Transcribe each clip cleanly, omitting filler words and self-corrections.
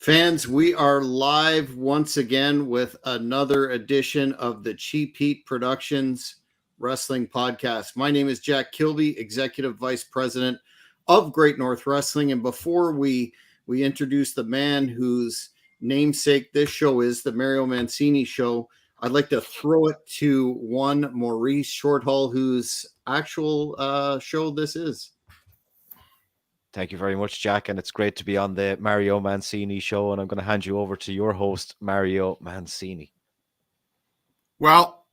Fans, we are live once again with another edition of the Cheap Heat Productions Wrestling Podcast. My name is Jack Kilby, Executive Vice President of Great North Wrestling. And before we introduce the man whose namesake this show is, the Mario Mancini Show, I'd like to throw it to one Maurice Shorthall, whose actual show this is. Thank you very much, Jack, and it's great to be on the Mario Mancini Show, and I'm going to hand you over to your host, Mario Mancini. Well,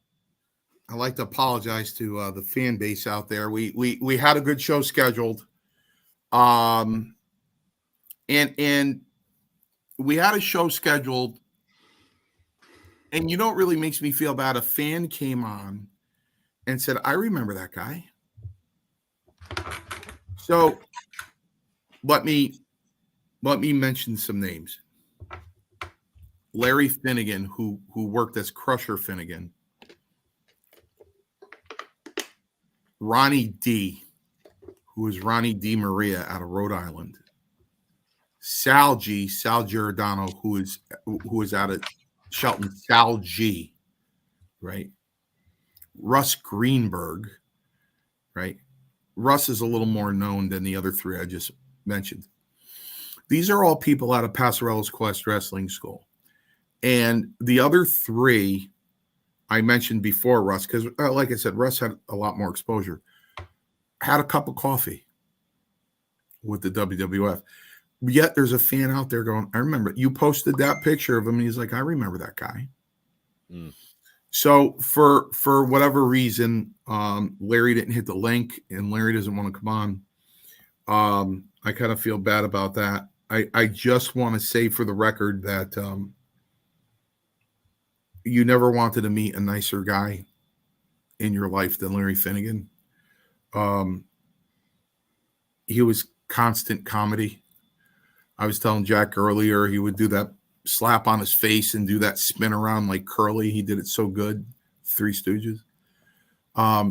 I'd like to apologize to the fan base out there. We had a good show scheduled, and we had a show scheduled, and you know what really makes me feel bad? A fan came on and said, "I remember that guy." So let me mention some names. Larry Finnegan, who worked as Crusher Finnegan. Ronnie D, who is Ronnie D. Maria out of Rhode Island. Sal Giordano, who is out of Shelton. Sal G, right? Russ Greenberg, right? Russ is a little more known than the other three I just mentioned. These are all people out of Passarella's Quest Wrestling School. And the other three I mentioned before Russ, because like I said, Russ had a lot more exposure, had a cup of coffee with the WWF. Yet there's a fan out there going, I remember, you posted that picture of him, and he's like, I remember that guy. Mm. So for whatever reason, Larry didn't hit the link, and Larry doesn't want to come on. I kind of feel bad about that. I just want to say for the record that you never wanted to meet a nicer guy in your life than Larry Finnegan. He was constant comedy. I was telling Jack earlier, he would do that slap on his face and do that spin around like Curly. He did it so good. Three Stooges.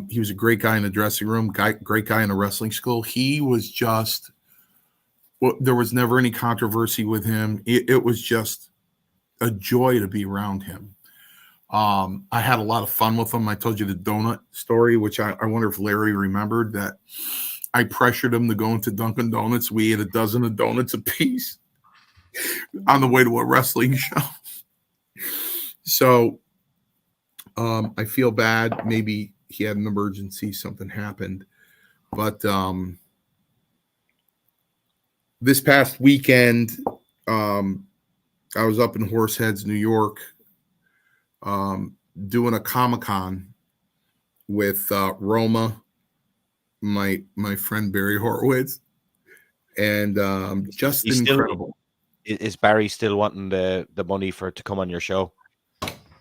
He was a great guy in the dressing room, great guy in the wrestling school. He was just, there was never any controversy with him. It was just a joy to be around him. I had a lot of fun with him. I told you the donut story, which I wonder if Larry remembered, that I pressured him to go into Dunkin' Donuts. We ate a dozen of donuts apiece on the way to a wrestling show. So I feel bad. Maybe he had an emergency, something happened. But this past weekend, I was up in Horseheads, New York, doing a Comic-Con with Roma, my friend Barry Horowitz, and just incredible. Is Barry still wanting the money to come on your show?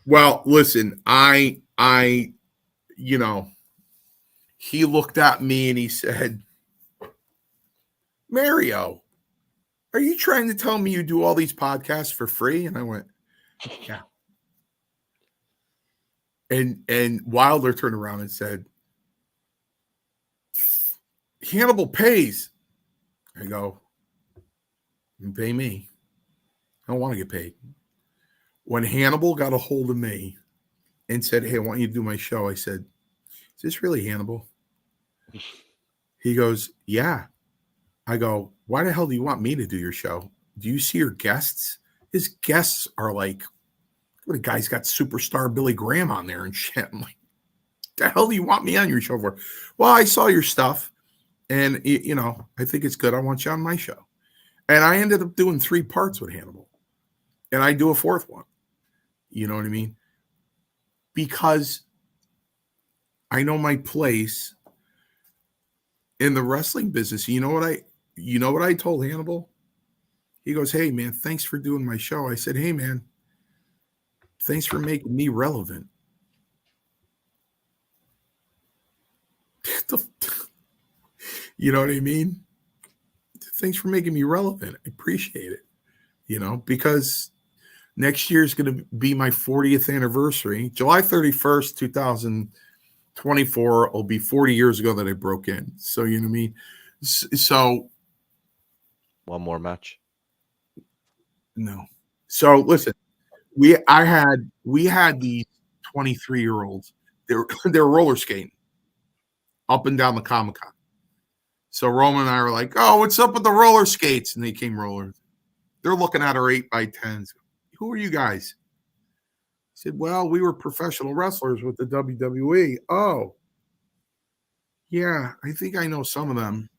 Well, listen, I he looked at me and he said, Mario, are you trying to tell me you do all these podcasts for free? And I went, yeah. And Wilder turned around and said, Hannibal pays. I go, you pay me. I don't want to get paid. When Hannibal got a hold of me and said, hey, I want you to do my show, I said, is this really Hannibal? He goes, yeah. I go, why the hell do you want me to do your show? Do you see your guests? His guests are like, the guy's got superstar Billy Graham on there and shit. I'm like, the hell do you want me on your show for? Well, I saw your stuff. And, I think it's good. I want you on my show. And I ended up doing 3 parts with Hannibal. And I do a 4th one. You know what I mean? Because I know my place in the wrestling business. You know what I told Hannibal? He goes, hey, man, thanks for doing my show. I said, hey, man, thanks for making me relevant. You know what I mean? Thanks for making me relevant. I appreciate it. Because next year is going to be my 40th anniversary. July 31st, 2024 will be 40 years ago that I broke in. So, you know what I mean? So. One more match. No. So listen, we had these 23-year-olds. They're roller skating up and down the Comic-Con. So Roman and I were like, "Oh, what's up with the roller skates?" And they came rollers. They're looking at our 8x10s. Who are you guys? I said, "Well, we were professional wrestlers with the WWE." Oh, yeah, I think I know some of them.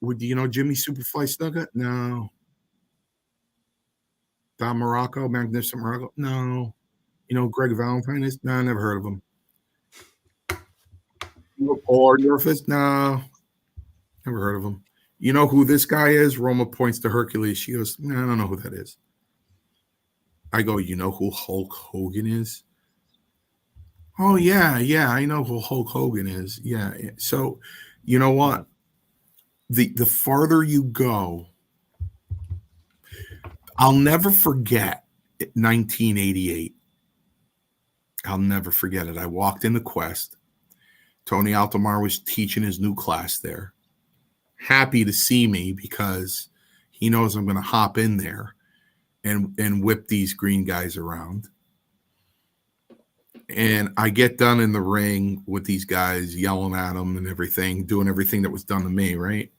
Do you know Jimmy Superfly Snuka? No. Don Morocco, Magnificent Morocco? No. You know Greg Valentine is? No, I never heard of him. You know Paul Orndorff? No, never heard of him. You know who this guy is? Roma points to Hercules. She goes, no, I don't know who that is. I go, you know who Hulk Hogan is? Oh, yeah, I know who Hulk Hogan is. Yeah. So, you know what? The farther you go, I'll never forget 1988. I'll never forget it. I walked into Quest. Tony Altomar was teaching his new class there. Happy to see me because he knows I'm going to hop in there and whip these green guys around. And I get done in the ring with these guys yelling at them and everything, doing everything that was done to me, right?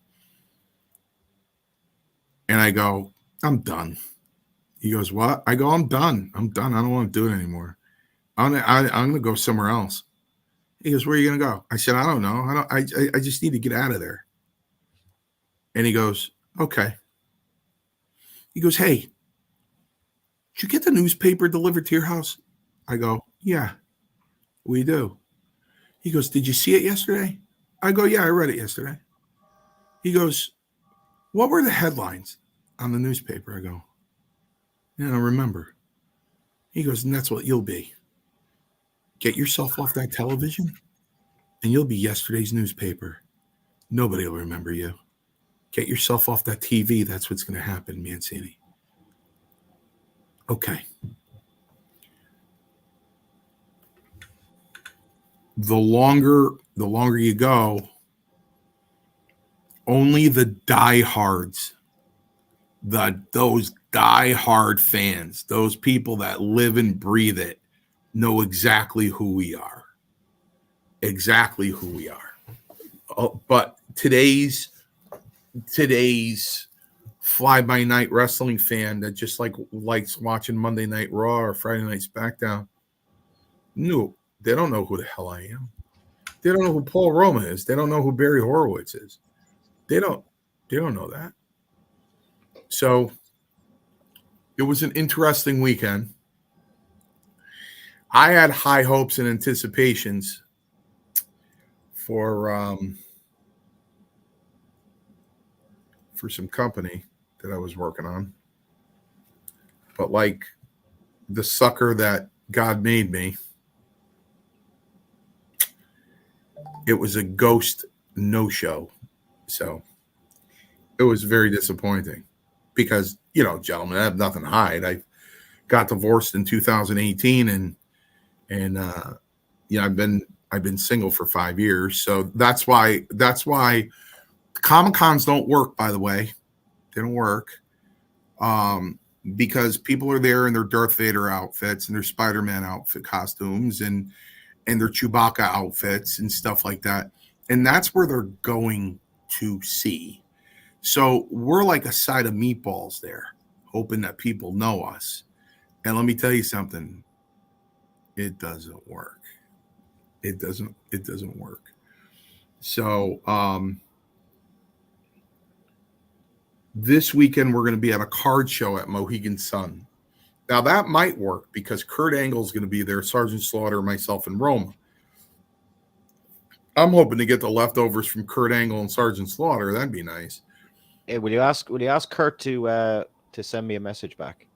And I go, I'm done. He goes, what? I go, I'm done. I don't want to do it anymore. I'm going to go somewhere else. He goes, where are you going to go? I said, I don't know. I just need to get out of there. And he goes, okay. He goes, hey, did you get the newspaper delivered to your house? I go, yeah, we do. He goes, did you see it yesterday? I go, yeah, I read it yesterday. He goes, what were the headlines on the newspaper? I go, yeah, I don't remember. He goes, and that's what you'll be. Get yourself off that television and you'll be yesterday's newspaper. Nobody will remember you. Get yourself off that TV. That's what's going to happen, Mancini. Okay. The longer you go, only the diehards, those diehard fans, those people that live and breathe it, know exactly who we are. Exactly who we are. But today's fly-by-night wrestling fan that just likes watching Monday Night Raw or Friday Night SmackDown, no, they don't know who the hell I am. They don't know who Paul Roma is. They don't know who Barry Horowitz is. They don't know that. So it was an interesting weekend. I had high hopes and anticipations for some company that I was working on. But like the sucker that God made me, it was a ghost no-show. So it was very disappointing because, gentlemen, I have nothing to hide. I got divorced in 2018 and I've been single for 5 years. So that's why Comic-Cons don't work, by the way. They don't work. Because people are there in their Darth Vader outfits and their Spider-Man outfit costumes and their Chewbacca outfits and stuff like that. And that's where they're going to see. So we're like a side of meatballs there, hoping that people know us. And let me tell you something. It doesn't work. It doesn't work. So this weekend we're going to be at a card show at Mohegan Sun. Now that might work because Kurt Angle is going to be there, Sergeant Slaughter, myself, and Roma. I'm hoping to get the leftovers from Kurt Angle and Sergeant Slaughter. That'd be nice. Hey, will you ask Kurt to send me a message back?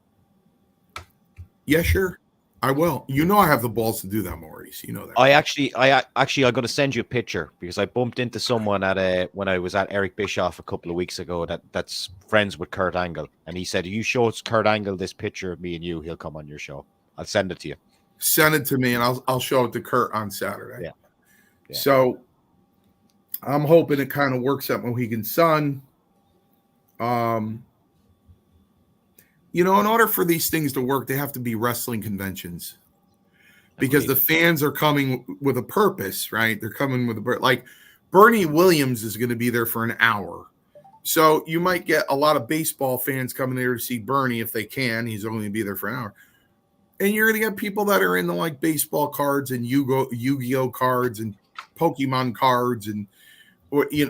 Yeah, sure. I will. I have the balls to do that, Maurice. You know that. I'm going to send you a picture because I bumped into someone when I was at Eric Bischoff a couple of weeks ago that's friends with Kurt Angle, and he said, "You show Kurt Angle this picture of me and you, he'll come on your show." I'll send it to you. Send it to me, and I'll show it to Kurt on Saturday. Yeah. So I'm hoping it kind of works at Mohegan Sun. in order for these things to work, they have to be wrestling conventions because Agreed. the fans are coming with a purpose, right? They're coming with like Bernie Williams is going to be there for an hour. So you might get a lot of baseball fans coming there to see Bernie if they can. He's only going to be there for an hour. And you're going to get people that are into like baseball cards and Yu-Gi-Oh cards and Pokemon cards, and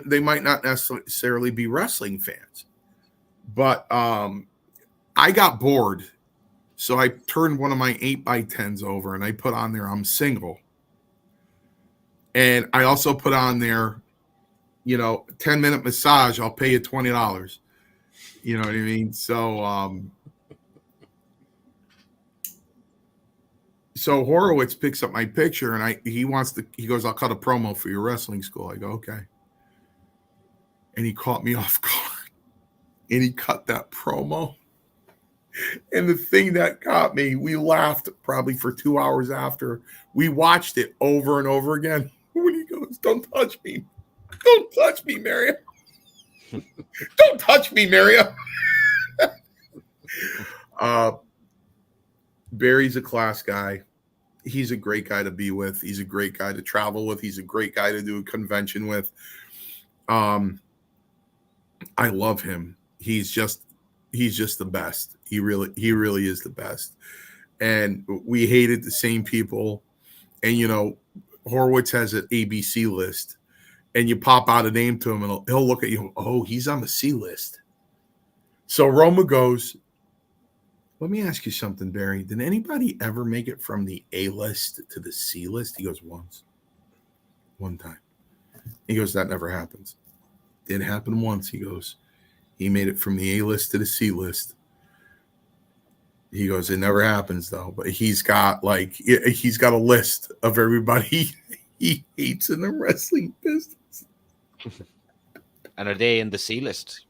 they might not necessarily be wrestling fans. But I got bored. So I turned one of my 8x10s over and I put on there, I'm single. And I also put on there, 10-minute massage, I'll pay you $20. You know what I mean? So Horowitz picks up my picture and he goes, I'll cut a promo for your wrestling school. I go, okay. And he caught me off guard and he cut that promo. And the thing that got me, we laughed probably for 2 hours after. We watched it over and over again. When he goes, don't touch me. Don't touch me, Mario. Don't touch me, Mario. Barry's a class guy. He's a great guy to be with. He's a great guy to travel with. He's a great guy to do a convention with. I love him. He's just the best. He really is the best. And we hated the same people. And Horowitz has an ABC list, and you pop out a name to him, and he'll look at you. Oh, he's on the C list. So Roma goes, let me ask you something, Barry. Did anybody ever make it from the A list to the C list? He goes, once. One time. He goes, that never happens. It happened once. He goes, he made it from the A list to the C list. He goes, it never happens though. But he's got a list of everybody he hates in the wrestling business. And are they in the C list?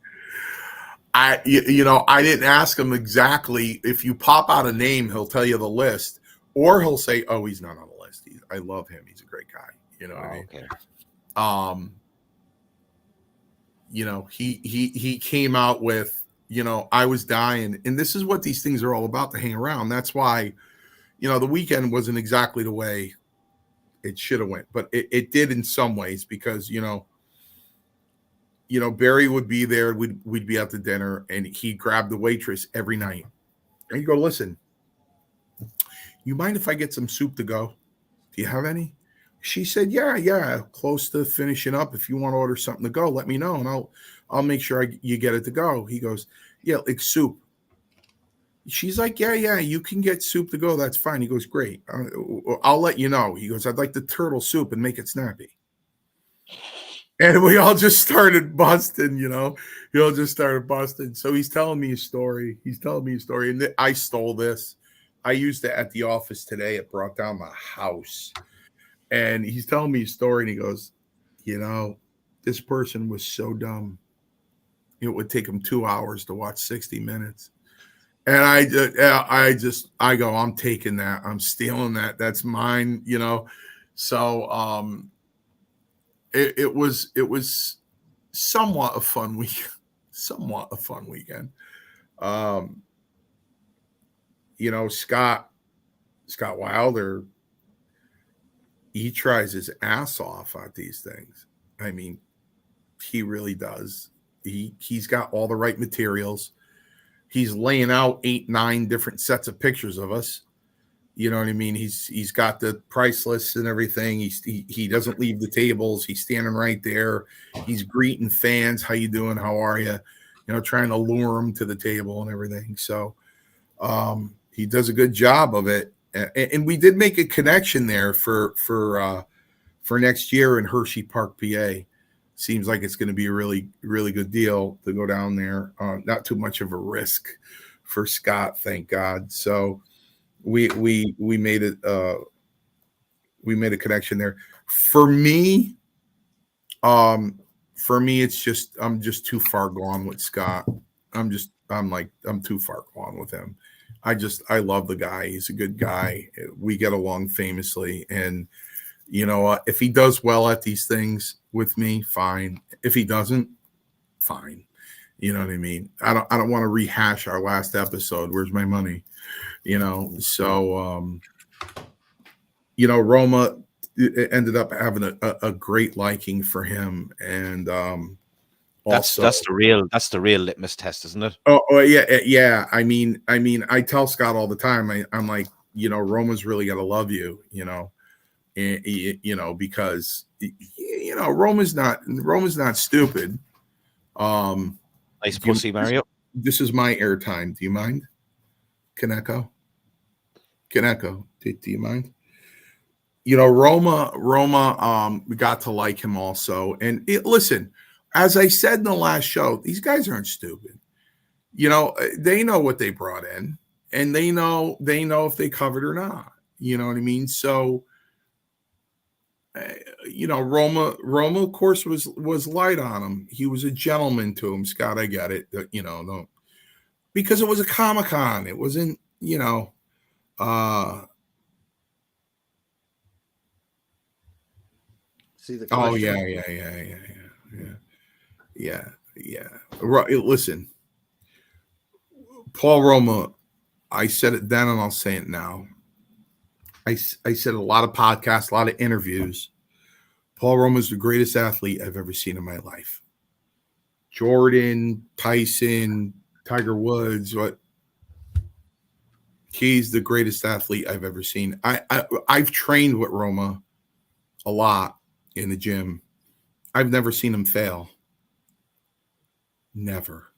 I didn't ask him exactly. If you pop out a name, he'll tell you the list, or he'll say, "Oh, he's not on the list. I love him. He's a great guy." You know what I mean? Okay. He came out with, I was dying, and this is what these things are all about, to hang around. That's why, the weekend wasn't exactly the way it should have went, but it did in some ways because Barry would be there. We'd be at the dinner, and he'd grab the waitress every night. And he'd go, listen, you mind if I get some soup to go? Do you have any? She said, yeah, close to finishing up. If you want to order something to go, let me know, and I'll make sure you get it to go. He goes, yeah, like soup. She's like, yeah, you can get soup to go. That's fine. He goes, great. I'll let you know. He goes, I'd like the turtle soup and make it snappy. And we all just started busting, So he's telling me a story. And I stole this. I used it at the office today. It brought down my house. And he's telling me a story, and he goes, this person was so dumb. It would take him 2 hours to watch 60 Minutes. And I go, I'm taking that. I'm stealing that. That's mine, So it was somewhat a fun weekend. Scott Wilder, he tries his ass off at these things. I mean, he really does. He's got all the right materials. He's laying out 8-9 different sets of pictures of us. You know what I mean? He's got the price lists and everything. He doesn't leave the tables. He's standing right there. He's greeting fans. How you doing? How are you? Trying to lure them to the table and everything. So he does a good job of it. And we did make a connection there for next year in Hershey Park, PA. Seems like it's going to be a really, really good deal to go down there. Not too much of a risk for Scott, thank God. So we made it. We made a connection there. For me, it's just I'm just too far gone with Scott. I'm too far gone with him. I love the guy. He's a good guy. We get along famously, and if he does well at these things with me, fine. If he doesn't, fine. You know what I mean? I don't want to rehash our last episode. Where's my money? You know, so Roma ended up having a great liking for him, and That's also that's the real litmus test, isn't it? oh yeah. I mean, I tell Scott all the time. I'm like, Roma's really got to love you, because Roma's not stupid. Nice pussy, Mario. This is my airtime. Do you mind? Kaneko? Do you mind? Roma we got to like him also. And listen, as I said in the last show, these guys aren't stupid. They know what they brought in, and they know if they covered or not. You know what I mean? So Roma of course was light on him. He was a gentleman to him. Scott, I get it. No, because it was a Comic-Con. It wasn't, See the oh question? yeah. Listen, Paul Roma, I said it then and I'll say it now. I said a lot of podcasts, a lot of interviews. Paul Roma is the greatest athlete I've ever seen in my life. Jordan, Tyson, Tiger Woods, he's the greatest athlete I've ever seen. I've trained with Roma a lot in the gym. I've never seen him fail. Never.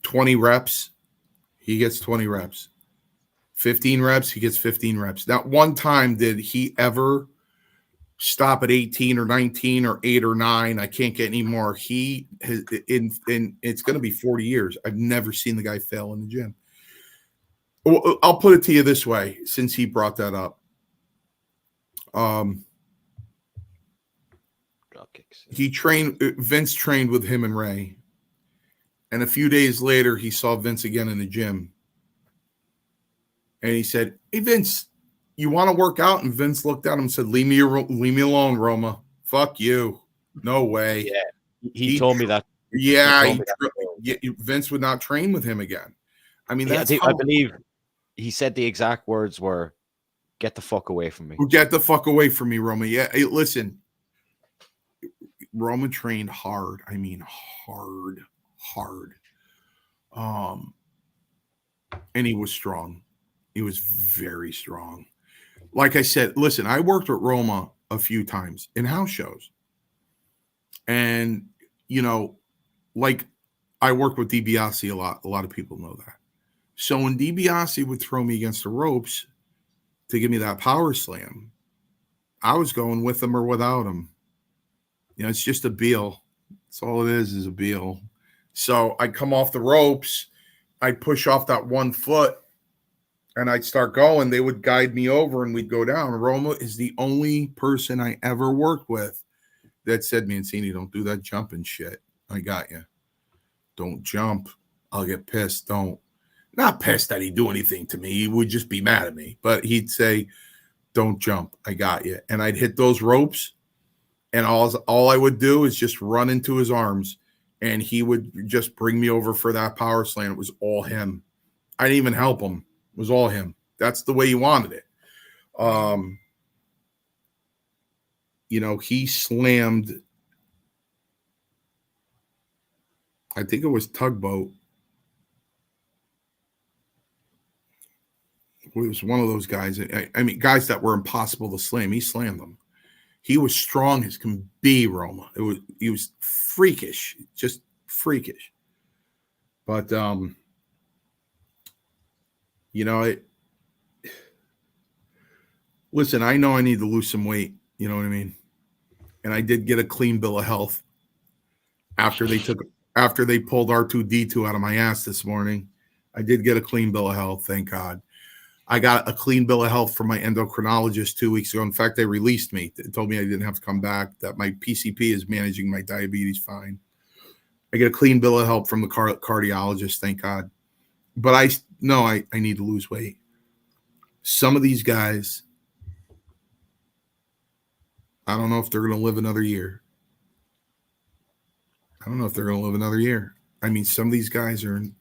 20 reps, he gets 20 reps. 15 reps, he gets 15 reps. Not one time did he ever stop at 18 or 19 or 8 or 9. I can't get any more. He has in it's going to be 40 years. I've never seen the guy fail in the gym. I'll put it to you this way, since he brought that up. Drop kicks. Vince trained with him and Ray. And a few days later, he saw Vince again in the gym. And he said, "Hey, Vince, you want to work out?" And Vince looked at him and said, leave me alone, Roma. Fuck you. No way. Yeah, he told me that. Yeah, Vince would not train with him again. I mean, I believe he said the exact words were, "Get the fuck away from me." Get the fuck away from me, Roma. Yeah, hey, listen. Roma trained hard. I mean, hard. And he was strong. He was very strong. Like I said, listen, I worked with Roma a few times in house shows. And, like I worked with DiBiase a lot. A lot of people know that. So when DiBiase would throw me against the ropes to give me that power slam, I was going with him or without him. It's just a Beal. That's all it is a Beal. So I'd come off the ropes, I'd push off that 1 foot, and I'd start going. They would guide me over and we'd go down. Roma is the only person I ever worked with that said, "Mancini, don't do that jumping shit. I got you. Don't jump. I'll get pissed. Don't." Not pissed that he'd do anything to me. He would just be mad at me. But he'd say, "Don't jump. I got you." And I'd hit those ropes, and all I would do is just run into his arms, and he would just bring me over for that power slam. It was all him. I didn't even help him. It was all him. That's the way he wanted it. He slammed, I think it was Tugboat. It was one of those guys. I mean, guys that were impossible to slam. He slammed them. He was strong as can be, Roma. He was freakish, just freakish. But listen, I know I need to lose some weight. You know what I mean? And I did get a clean bill of health after they pulled R2D2 out of my ass this morning. I did get a clean bill of health, thank God. I got a clean bill of health from my endocrinologist 2 weeks ago. In fact, they released me. They told me I didn't have to come back, that my PCP is managing my diabetes fine. I get a clean bill of health from the cardiologist, thank God. But I need to lose weight. Some of these guys, I don't know if they're going to live another year. I don't know if they're going to live another year. I mean, some of these guys are in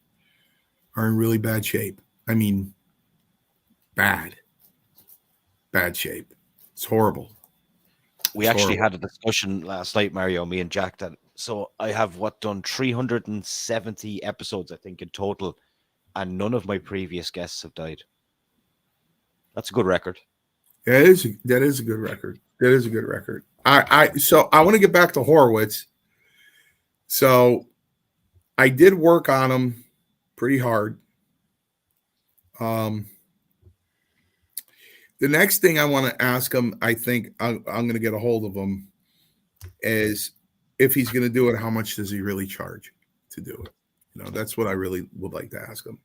really bad shape. I mean, bad shape. It's horrible. We actually had a discussion last night, Mario, me and Jack, that so I have done 370 episodes, I think, in total, and none of my previous guests have died. That's a good record. That is a good record. That is a good record. So I want to get back to Horowitz. So I did work on him pretty hard. The next thing I want to ask him, I think I'm going to get a hold of him, is if he's going to do it, how much does he really charge to do it? You know, that's what I really would like to ask him.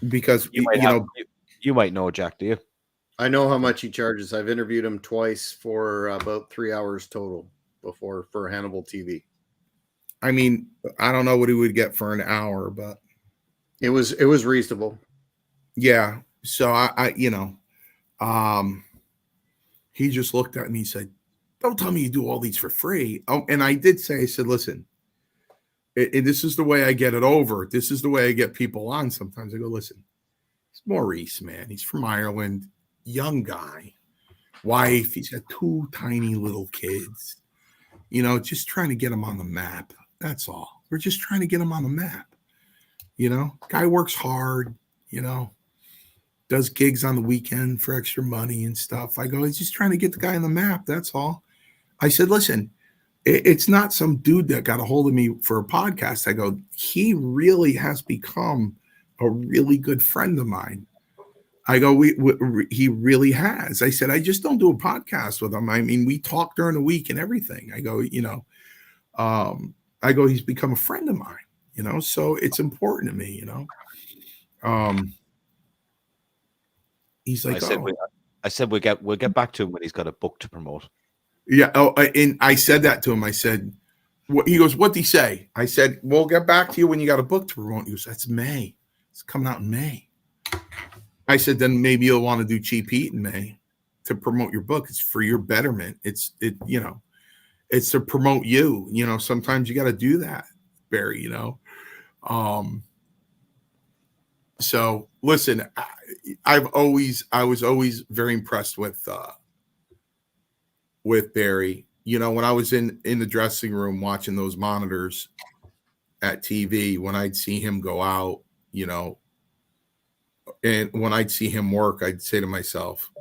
Because you might know, Jack, do you? I know how much he charges. I've interviewed him twice for about 3 hours total before for Hannibal TV. I mean, I don't know what he would get for an hour, but it was reasonable. Yeah. So I he just looked at me and said, "Don't tell me you do all these for free." Oh, and I did say, I said, "Listen, and this is the way I get it over. This is the way I get people on sometimes." I go, "Listen, it's Maurice, man. He's from Ireland, young guy, wife. He's got 2 tiny little kids. You know, just trying to get him on the map. That's all. We're just trying to get him on the map. You know, guy works hard, you know, does gigs on the weekend for extra money and stuff." I go, "He's just trying to get the guy on the map. That's all." I said, "Listen, it's not some dude that got a hold of me for a podcast." I go, "He really has become a really good friend of mine." I go, he really has. I said, "I just don't do a podcast with him. I mean, we talk during the week and everything." I go, you know, I go, "He's become a friend of mine, you know, so it's important to me, you know." He's like, I said we'll get back to him when he's got a book to promote. Yeah. Oh, and I said that to him. I said, he goes, "What'd he say?" I said, "We'll get back to you when you got a book to promote." He goes, "That's May. It's coming out in May." I said, "Then maybe you'll want to do Cheap Heat in May to promote your book. It's for your betterment. You know, it's to promote you. You know, sometimes you got to do that, Barry, you know." So listen, I was always very impressed with Barry. You know, when I was in the dressing room watching those monitors at TV, when I'd see him go out, you know, and when I'd see him work, I'd say to myself,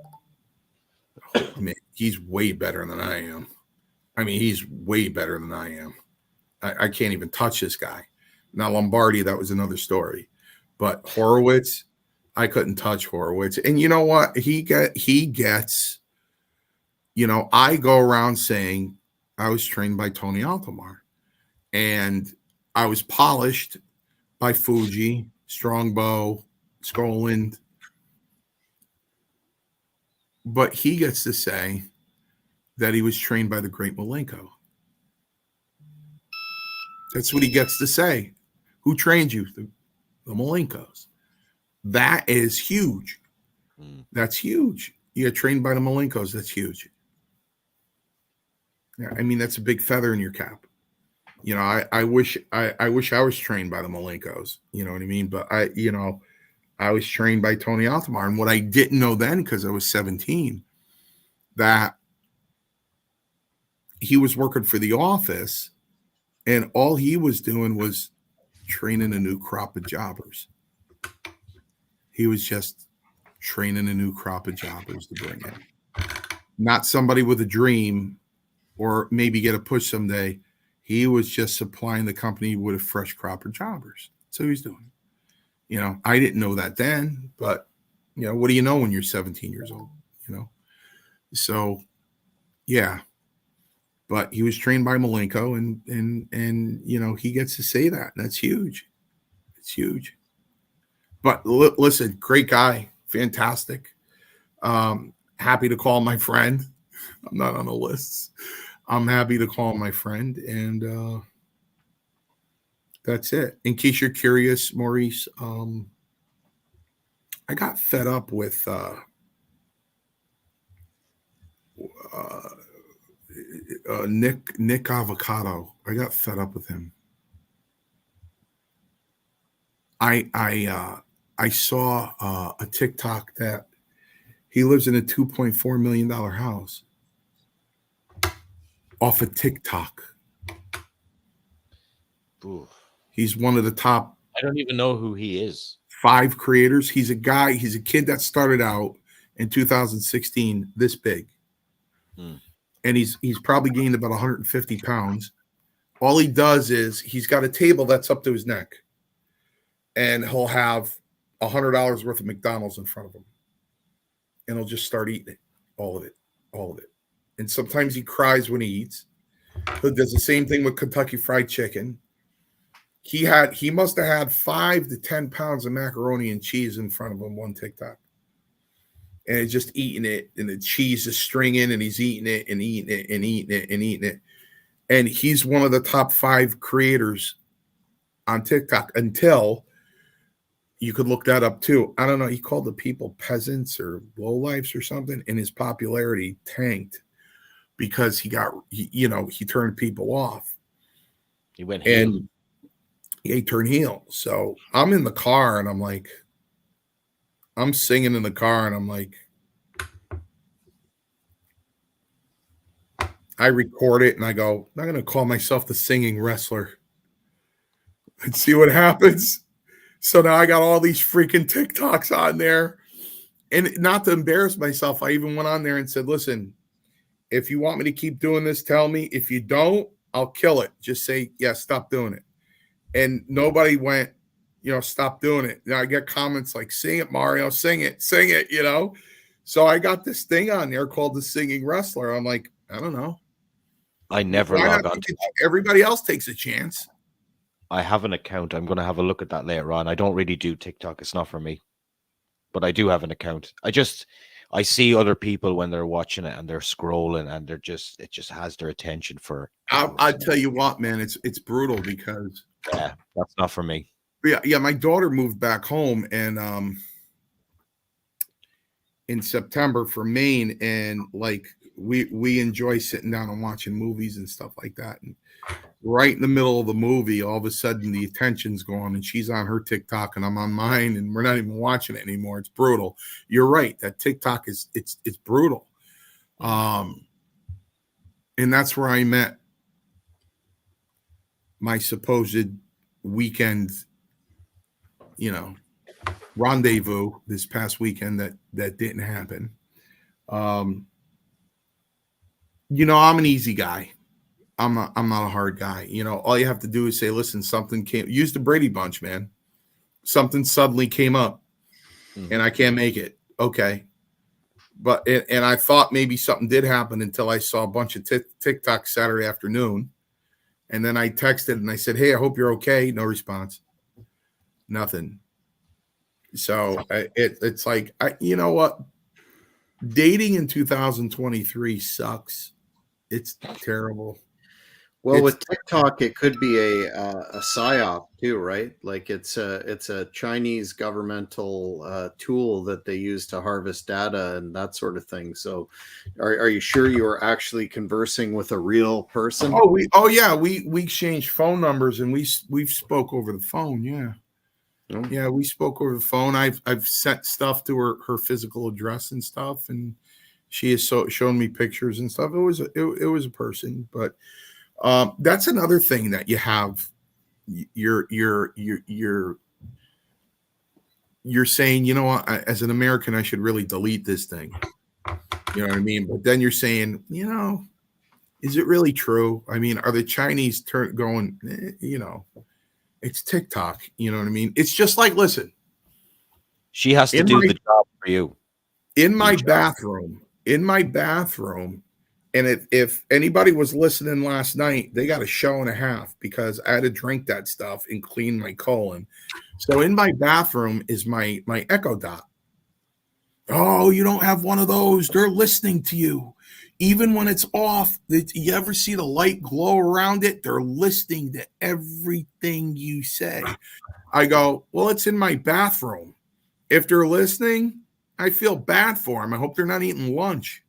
"Oh, man, he's way better than I am. I mean, he's way better than I am. I can't even touch this guy." Now, Lombardi, that was another story. But Horowitz, I couldn't touch Horowitz. And you know what? He gets, you know, I go around saying I was trained by Tony Altomar, and I was polished by Fuji, Strongbow, Skoland. But he gets to say that he was trained by the great Malenko. That's what he gets to say. Who trained you? The Malenkos. That is huge. That's huge. You got trained by the Malenkos. That's huge. Yeah, I mean, that's a big feather in your cap. You know, I wish I was trained by the Malenkos. You know what I mean? But I was trained by Tony Altomar. And what I didn't know then, because I was 17, that he was working for the office, and all he was doing was training a new crop of jobbers. He was just training a new crop of jobbers to bring in. Not somebody with a dream or maybe get a push someday. He was just supplying the company with a fresh crop of jobbers. That's what he's doing. You know, I didn't know that then, but, you know, what do you know when you're 17 years old, you know? So, yeah. But he was trained by Malenko, and you know, he gets to say that. And that's huge. It's huge. But listen, great guy, fantastic. Happy to call my friend. I'm not on the lists. I'm happy to call my friend, and that's it. In case you're curious, Maurice, I got fed up with Nick Avocado. I got fed up with him. I saw a TikTok that he lives in a $2.4 million house off of TikTok. Ooh. He's one of the top. I don't even know who he is. 5 creators. He's a kid that started out in 2016 this big. And he's probably gained about 150 pounds. All he does is he's got a table that's up to his neck. And he'll have $100 worth of McDonald's in front of him. And he'll just start eating it. All of it. And sometimes he cries when he eats. He does the same thing with Kentucky Fried Chicken. He must have had 5 to 10 pounds of macaroni and cheese in front of him one TikTok. And he's just eating it, and the cheese is stringing, and he's eating it and eating it and eating it and eating it. And he's one of the top 5 creators on TikTok until you could look that up too. I don't know. He called the people peasants or lowlifes or something, and his popularity tanked because he turned people off. He went heel. And he turned heel. So I'm in the car and I'm singing in the car and I'm like, I record it and I go, I'm not going to call myself the singing wrestler and see what happens. So now I got all these freaking TikToks on there. And not to embarrass myself, I even went on there and said, listen, if you want me to keep doing this, tell me. If you don't, I'll kill it. Just say, yeah, stop doing it. And nobody went, stop doing it. Now I get comments like, sing it, Mario, sing it, So I got this thing on there called the Singing Wrestler. I'm like, I don't know. I never log on to everybody else takes a chance. I have an account. I'm going to have a look at that later on. I don't really do TikTok. It's not for me. But I do have an account. I see other people when they're watching it and they're scrolling and it just has their attention for. I tell you what, man, it's brutal because. Yeah, that's not for me. Yeah. My daughter moved back home and in September for Maine, and like we enjoy sitting down and watching movies and stuff like that. And right in the middle of the movie, all of a sudden the attention's gone and she's on her TikTok and I'm on mine and we're not even watching it anymore. It's brutal. You're right. That TikTok it's brutal. And that's where I met my supposed weekend, rendezvous this past weekend that didn't happen. I'm an easy guy. I'm not a hard guy. All you have to do is say, listen, use the Brady Bunch, man. Something suddenly came up and I can't make it. Okay. And I thought maybe something did happen until I saw a bunch of TikTok Saturday afternoon. And then I texted and I said, hey, I hope you're okay. No response. Nothing. So it's like, you know what? Dating in 2023 sucks. It's terrible. Well, with TikTok, it could be a psyop too, right? Like it's a Chinese governmental tool that they use to harvest data and that sort of thing. So, are you sure you are actually conversing with a real person? We exchanged phone numbers and we've spoke over the phone. Yeah. Oh. Yeah, we spoke over the phone. I've sent stuff to her physical address and stuff, and she has shown me pictures and stuff. It was a person, but. That's another thing that you have. You're saying, as an American, I should really delete this thing. You know what I mean? But then you're saying, is it really true? I mean, are the Chinese going? It's TikTok. You know what I mean? It's just like, listen. She has to do the job for you. In my bathroom. And if anybody was listening last night, they got a show and a half because I had to drink that stuff and clean my colon. So in my bathroom is my Echo Dot. Oh, you don't have one of those. They're listening to you. Even when it's off, you ever see the light glow around it? They're listening to everything you say. I go, well, it's in my bathroom. If they're listening, I feel bad for them. I hope they're not eating lunch.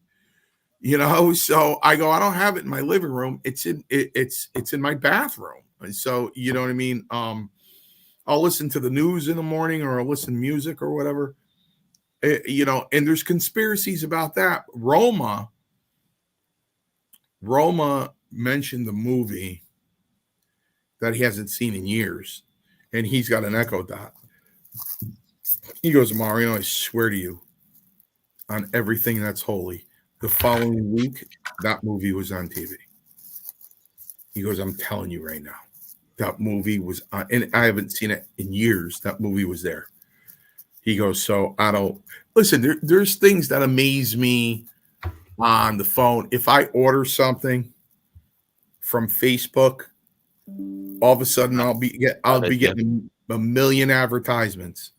So I go, I don't have it in my living room. It's in my bathroom. And so, you know what I mean? I'll listen to the news in the morning, or I'll listen to music or whatever. And there's conspiracies about that. Roma mentioned the movie that he hasn't seen in years, and he's got an Echo Dot. He goes, Mario, I swear to you, on everything that's holy, the following week, that movie was on TV. He goes, I'm telling you right now, that movie was on, and I haven't seen it in years. That movie was there. He goes, so I don't listen. There's things that amaze me on the phone. If I order something from Facebook, all of a sudden I'll be getting a million advertisements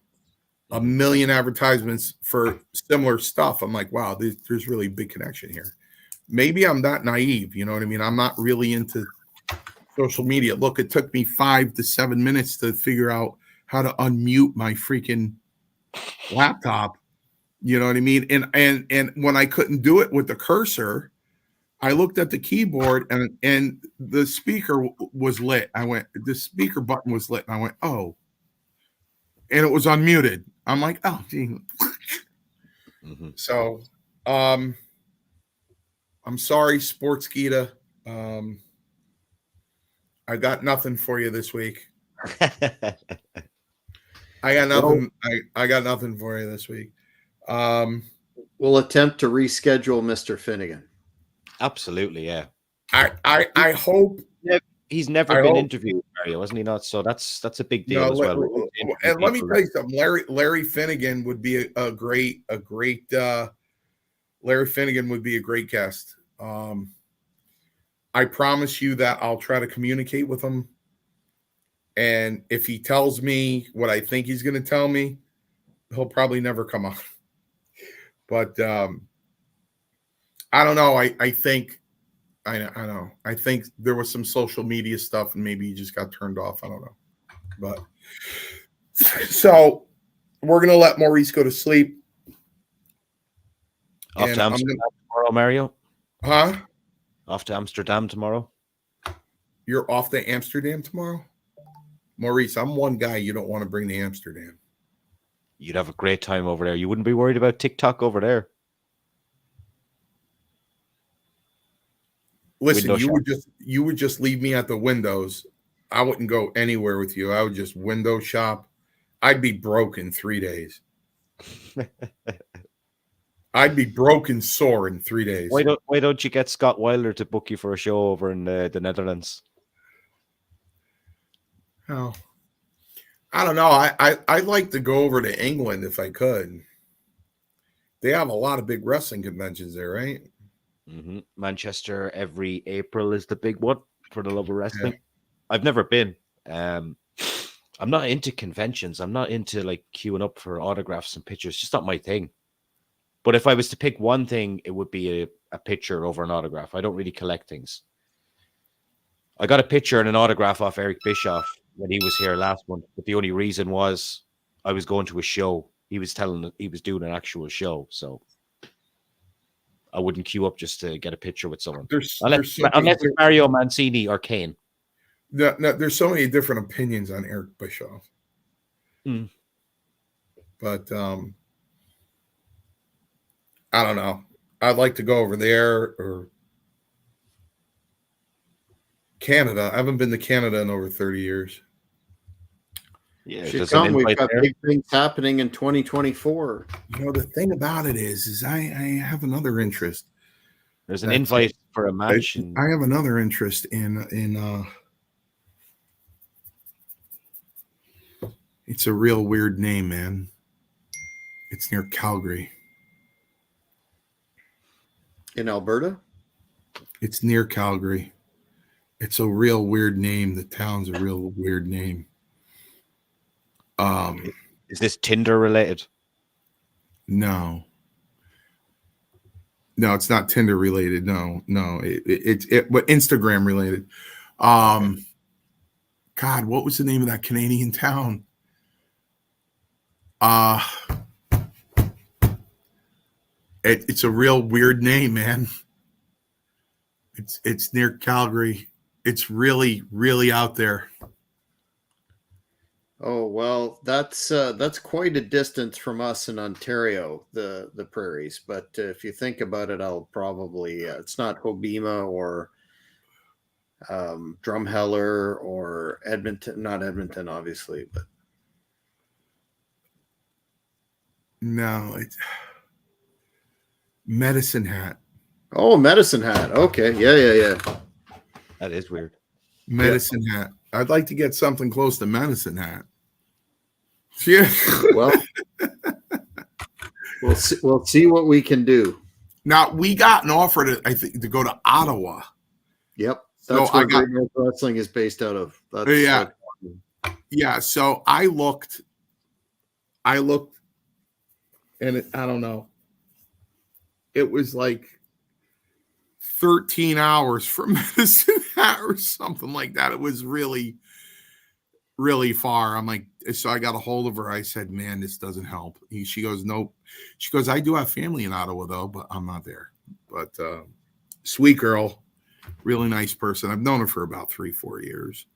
for similar stuff. I'm like, wow, there's really a big connection here. Maybe I'm not naive. You know what I mean? I'm not really into social media. Look, it took me 5 to 7 minutes to figure out how to unmute my freaking laptop. You know what I mean? And when I couldn't do it with the cursor, I looked at the keyboard and the speaker was lit. The speaker button was lit. And I went, oh, and it was unmuted. I'm like, oh, gee. Mm-hmm. So, I'm sorry, Sportskeeda. I got nothing for you this week. I got nothing. I got nothing for you this week. We'll attempt to reschedule Mr. Finnegan. Absolutely, yeah. I hope he's never been interviewed, Mario, hasn't he? Not so. That's a big deal as well. And let me tell you something. Larry Finnegan would be a great. Larry Finnegan would be a great guest. I promise you that I'll try to communicate with him. And if he tells me what I think he's going to tell me, he'll probably never come on. But I don't know. I think there was some social media stuff, and maybe he just got turned off. I don't know. But so we're going to let Maurice go to sleep. Off to Amsterdam tomorrow, Mario? Huh? Off to Amsterdam tomorrow? You're off to Amsterdam tomorrow? Maurice, I'm one guy you don't want to bring to Amsterdam. You'd have a great time over there. You wouldn't be worried about TikTok over there. Listen, you would just leave me at the windows. I wouldn't go anywhere with you. I would just window shop. I'd be broke in 3 days. I'd be broken sore in 3 days. Why don't you get Scott Wilder to book you for a show over in the Netherlands? Oh, I don't know. I'd like to go over to England if I could. They have a lot of big wrestling conventions there, right? Mm-hmm. Manchester every April is the big one for the love of wrestling. Yeah. I've never been. I'm not into conventions. I'm not into like queuing up for autographs and pictures. It's just not my thing. But if I was to pick one thing, it would be a picture over an autograph. I don't really collect things. I got a picture and an autograph off Eric Bischoff when he was here last month. But the only reason was I was going to a show. He was doing an actual show. So I wouldn't queue up just to get a picture with someone. Unless it's Mario Mancini or Kane. No, there's so many different opinions on Eric Bischoff. Mm. But I don't know. I'd like to go over there or Canada. I haven't been to Canada in over 30 years. Yeah, we've got big things happening in 2024. You know, the thing about it is I have another interest. There's an invite for a match. I have another interest in it's a real weird name, man. It's near Calgary. In Alberta? It's near Calgary. It's a real weird name. The town's a real weird name. Is this Tinder related? No, it's not Tinder related. No, it's but Instagram related. God, what was the name of that Canadian town? It's a real weird name, man. It's near Calgary. It's really, really out there. Oh, well, that's quite a distance from us in Ontario, the prairies. But if you think about it, I'll probably it's not Hobbema or Drumheller or Edmonton, not Edmonton, obviously, but No, it's Medicine Hat. oh, Medicine Hat. Okay, yeah. That is weird. Medicine Hat. I'd like to get something close to Medicine Hat. Yeah. Well, we'll see what we can do. Now we got an offer to go to Ottawa. Yep, So that's where Great North Wrestling is based out of. That's Yeah. So I looked, and I don't know. It was like 13 hours from Medicine Hat or something like that. It was really, really far. I'm like, so I got a hold of her. I said, man, this doesn't help. She goes, nope. She goes, I do have family in Ottawa though, but I'm not there. But sweet girl, really nice person. I've known her for about 3-4 years.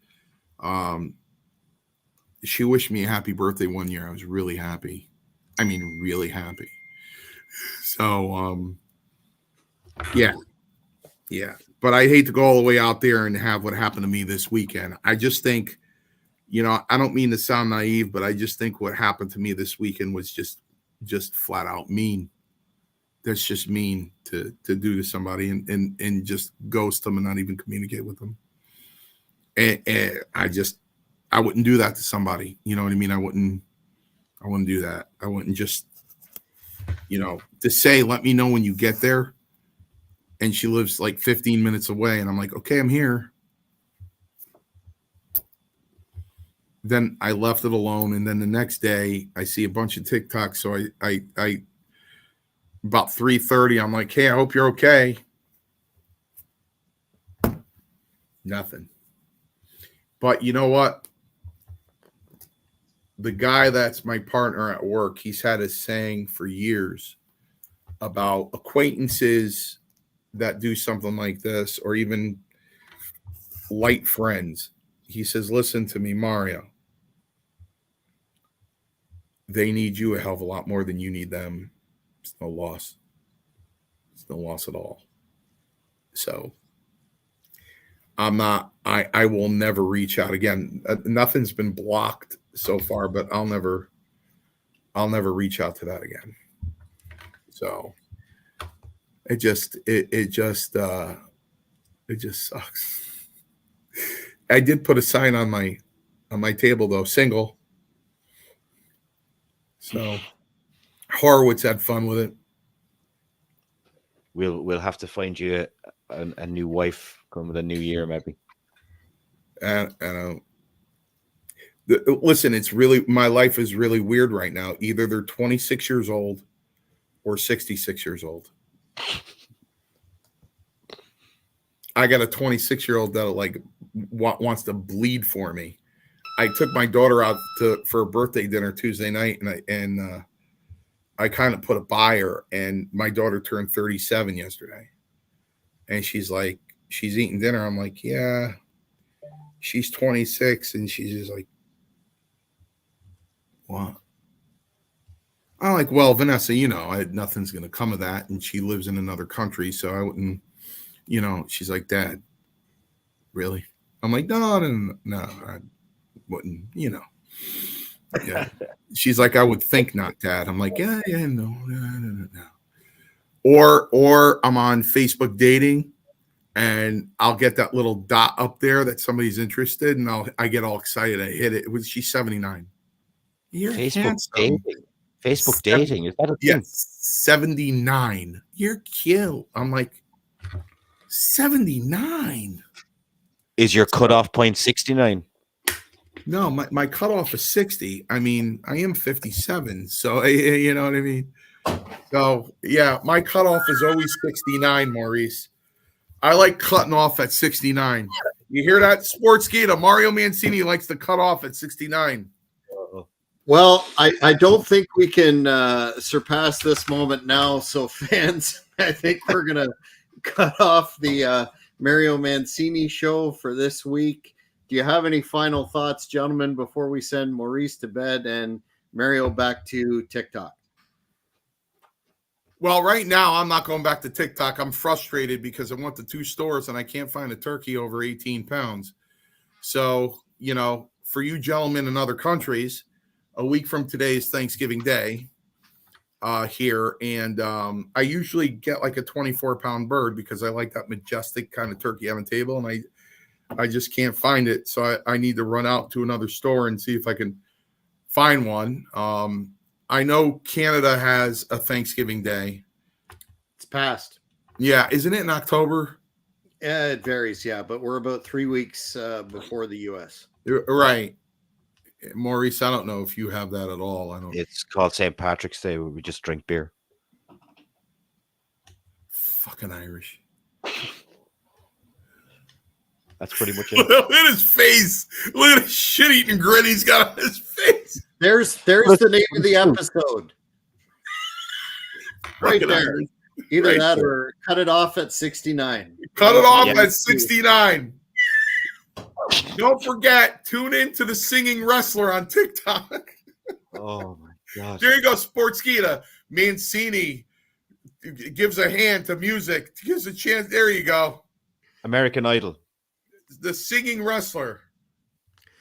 She wished me a happy birthday one year. I was really happy. I mean, really happy. So, yeah. But I hate to go all the way out there and have what happened to me this weekend. I just think, I don't mean to sound naive, but I just think what happened to me this weekend was just flat out mean. That's just mean to do to somebody and just ghost them and not even communicate with them. And I wouldn't do that to somebody. You know what I mean? I wouldn't do that. I wouldn't just, to say, let me know when you get there. And she lives like 15 minutes away. And I'm like, okay, I'm here. Then I left it alone. And then the next day I see a bunch of TikToks. So I about 3:30, I'm like, hey, I hope you're okay. Nothing. But you know what? The guy that's my partner at work, he's had a saying for years about acquaintances that do something like this, or even light friends. He says, listen to me, Mario. They need you a hell of a lot more than you need them. It's no loss. It's no loss at all. So I will never reach out again. Nothing's been blocked so far, but I'll never reach out to that again. So it just sucks. I did put a sign on my table though, single. So Horowitz had fun with it. We'll have to find you a new wife come the new year, maybe. Listen, it's really, my life is really weird right now. Either they're 26 years old or 66 years old. I got a 26-year-old that like wants to bleed for me. I took my daughter out for a birthday dinner Tuesday night, and I kind of put a by her, and my daughter turned 37 yesterday. And she's like, she's eating dinner. I'm like, yeah, she's 26. And she's just like, what? I'm like, well, Vanessa, nothing's going to come of that. And she lives in another country. So I wouldn't, she's like, Dad, really? I'm like, no, I wouldn't, Yeah. She's like, I would think not, Dad. I'm like, yeah, no. Or I'm on Facebook dating, and I'll get that little dot up there that somebody's interested, and I get all excited. I hit it. She's 79. You're Facebook handsome. dating. Facebook dating, is that a thing? Yes, 79. You're cute. I'm like, 79. Is your cutoff point 69? No, my cutoff is 60. I mean, I am 57, so you know what I mean? So, yeah, my cutoff is always 69, Maurice. I like cutting off at 69. You hear that, Sportskeeda? Mario Mancini likes to cut off at 69. Well, I don't think we can surpass this moment now. So, fans, I think we're going to cut off the Mario Mancini show for this week. Do you have any final thoughts, gentlemen, before we send Maurice to bed and Mario back to TikTok? Well, right now I'm not going back to TikTok. I'm frustrated because I went to 2 stores and I can't find a turkey over 18 pounds. So, for you gentlemen in other countries, a week from today is Thanksgiving Day here. And I usually get like a 24-pound bird because I like that majestic kind of turkey on the table. And I just can't find it. So I need to run out to another store and see if I can find one. I know Canada has a Thanksgiving Day. It's past. Yeah. Isn't it in October? It varies, yeah, but we're about 3 weeks before the U.S. Right. Maurice, I don't know if you have that at all. I don't. It's called St. Patrick's Day, where we just drink beer. Fucking Irish. That's pretty much it. Look at his face. Look at the shit-eating grin he's got on his face. There's the name of the episode. Right Fucking there. Irish. Either Right that there. or cut it off at 69. Cut it off Yeah. at 69. Don't forget, tune in to the singing wrestler on TikTok. Oh my god! There you go, Sportskeeda. Mancini gives a hand to music. Gives a chance. There you go. American Idol. The singing wrestler.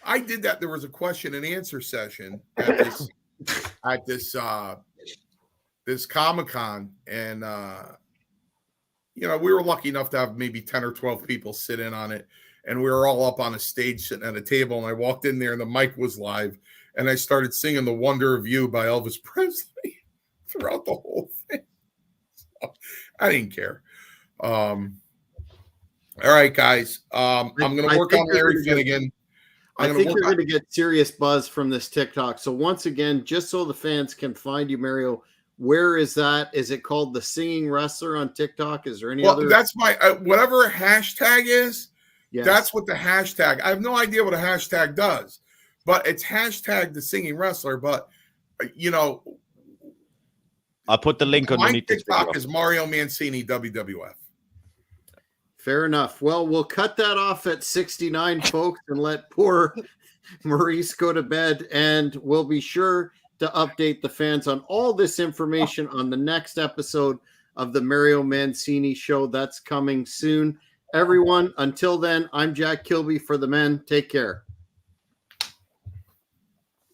I did that. There was a question and answer session at this Comic-Con, and we were lucky enough to have maybe 10 or 12 people sit in on it, and we were all up on a stage sitting at a table, and I walked in there and the mic was live, and I started singing The Wonder of You by Elvis Presley throughout the whole thing. So, I didn't care. All right, guys. I'm going to work on Larry Finnegan. I think you're going to get serious buzz from this TikTok. So once again, just so the fans can find you, Mario, where is that? Is it called The Singing Wrestler on TikTok? Is there any other? That's my whatever hashtag is. Yes. That's what the hashtag. I have no idea what a hashtag does, but it's hashtag The Singing Wrestler. But I'll put the link underneath my this TikTok video. is Mario Mancini WWF. Fair enough. Well, we'll cut that off at 69, folks, and let poor Maurice go to bed. And we'll be sure to update the fans on all this information on the next episode of the Mario Mancini Show. That's coming soon. Everyone, until then, I'm Jack Kilby for the men. Take care.